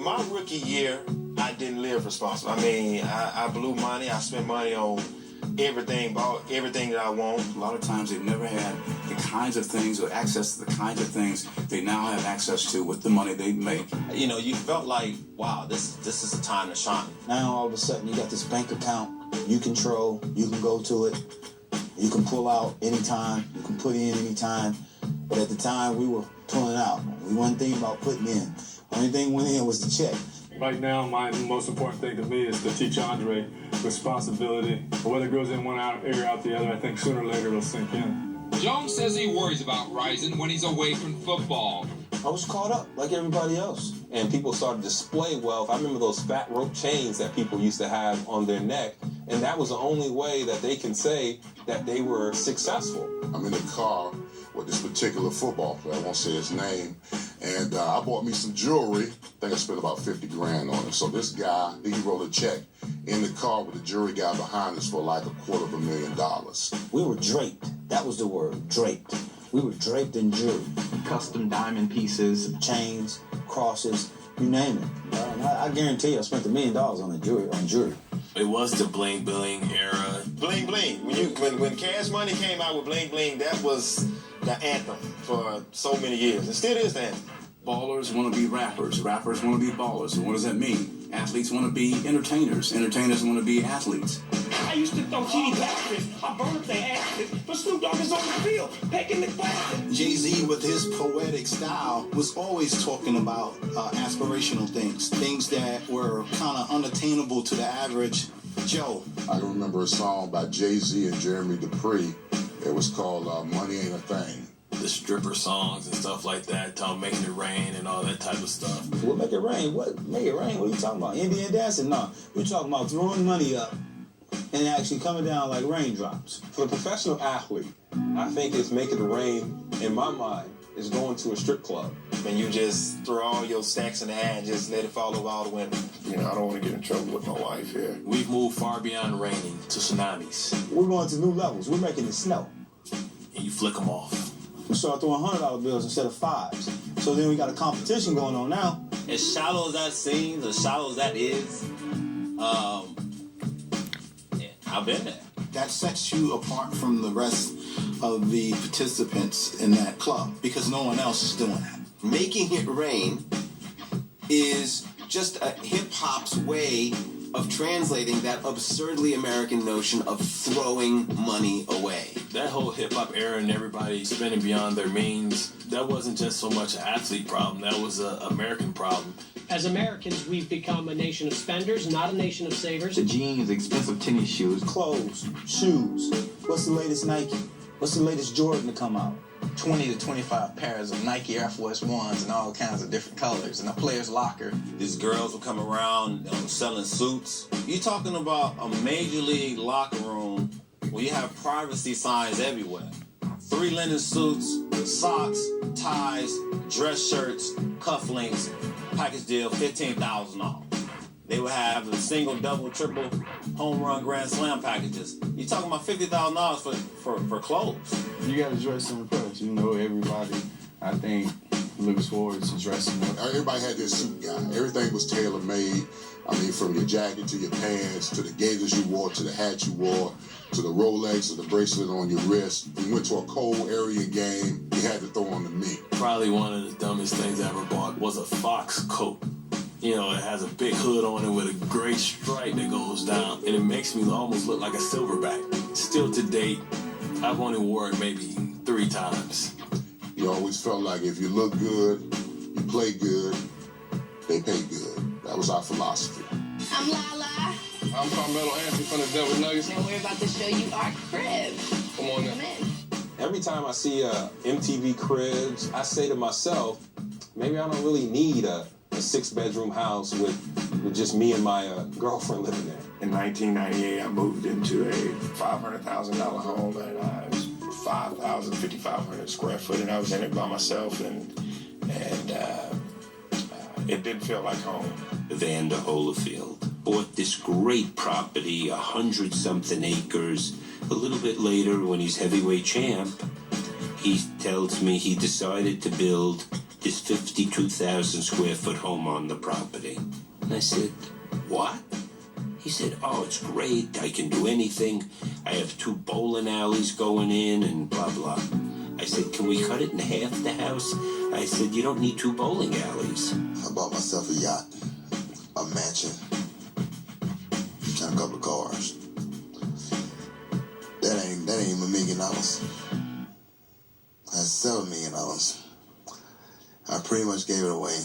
My rookie year, I didn't live responsible. I mean, I blew money. I spent money on everything, bought everything that I want. A lot of times they've never had the kinds of things or access to the kinds of things they now have access to with the money they make. You know, you felt like, wow, this is a time to shine. Now all of a sudden you got this bank account you control, you can go to it, you can pull out anytime, you can put in anytime. But at the time we were pulling out. We wasn't thinking about putting in. Only thing went in was the check. Right now, my most important thing to me is to teach Andre responsibility. Whether it goes in one ear out the other, I think sooner or later it'll sink in. Jones says he worries about Rising when he's away from football. I was caught up like everybody else. And people started to display wealth. I remember those fat rope chains that people used to have on their neck, and that was the only way that they can say that they were successful. I'm in the car with this particular football player, I won't say his name, and I bought me some jewelry. I think I spent about 50 grand on it. So this guy, he wrote a check in the car with the jury guy behind us for like $250,000. We were draped. That was the word, draped. We were draped in jewelry. Custom diamond pieces, chains, crosses, you name it. I guarantee you I spent $1 million on jewelry. It was the Bling Bling era. Bling Bling. When Cash Money came out with Bling Bling, that was the anthem for so many years. It still is the anthem. Ballers want to be rappers. Rappers want to be ballers. And what does that mean? Athletes want to be entertainers. Entertainers want to be athletes. I used to throw teeny baskets. I burned up their asses. But Snoop Dogg is on the field, pecking the basket. Jay-Z, with his poetic style, was always talking about aspirational things that were kind of unattainable to the average Joe. I can remember a song by Jay-Z and Jeremy Dupree. It was called Money Ain't a Thing. The stripper songs and stuff like that, making it rain and all that type of stuff. What make it rain? What make it rain? What are you talking about? Indian dancing? No. We're talking about throwing money up and actually coming down like raindrops. For a professional athlete, I think it's making it rain, in my mind, is going to a strip club. And you just throw all your stacks in the hat and just let it fall over all the women. You know, I don't want to get in trouble with my wife here. We've moved far beyond raining to tsunamis. We're going to new levels. We're making it snow. And you flick them off. We start throwing $100 bills instead of fives. So then we got a competition going on now. As shallow as that seems, as shallow as that is, I've been there. That sets you apart from the rest of the participants in that club because no one else is doing that. Making it rain is just a hip-hop's way of translating that absurdly American notion of throwing money away. That whole hip-hop era and everybody spending beyond their means, that wasn't just so much an athlete problem, that was an American problem. As Americans, we've become a nation of spenders, not a nation of savers. The jeans, expensive tennis shoes, clothes, shoes. What's the latest Nike? What's the latest Jordan to come out? 20 to 25 pairs of Nike Air Force Ones in all kinds of different colors in a player's locker. These girls will come around selling suits. You're talking about a major league locker room where you have privacy signs everywhere. 3 linen suits, socks, ties, dress shirts, cufflinks, package deal, $15,000. They would have the single, double, triple, home run, grand slam packages. You're talking about $50,000 for clothes. You got to dress to impress. You know, everybody, I think, looks forward to dressing up. Everybody had their suit guy. Everything was tailor-made. I mean, from your jacket to your pants, to the gaiters you wore, to the hat you wore, to the Rolex or the bracelet on your wrist. We went to a cold area game. You had to throw on the meat. Probably one of the dumbest things I ever bought was a Fox coat. You know, it has a big hood on it with a gray stripe that goes down, and it makes me almost look like a silverback. Still to date, I've only worn it maybe 3 times. You always felt like if you look good, you play good, they pay good. That was our philosophy. I'm Lala. I'm Carmelo Anthony from the Denver Nuggets. And we're about to show you our crib. Come on Come in. Every time I see MTV Cribs, I say to myself, maybe I don't really need a 6-bedroom house with just me and my girlfriend living there. In 1998, I moved into a $500,000 home, and it was 5,500 square foot, and I was in it by myself, and it didn't feel like home. Vander Holyfield bought this great property, 100-something acres. A little bit later, when he's heavyweight champ, he tells me he decided to build this 52,000 square foot home on the property. And I said, what? He said, oh, it's great. I can do anything. I have 2 bowling alleys going in and blah, blah. I said, can we cut it in half, the house? I said, you don't need 2 bowling alleys. I bought myself a yacht, a mansion, and a couple of cars. That ain't even $1 million. That's $7 million. I pretty much gave it away.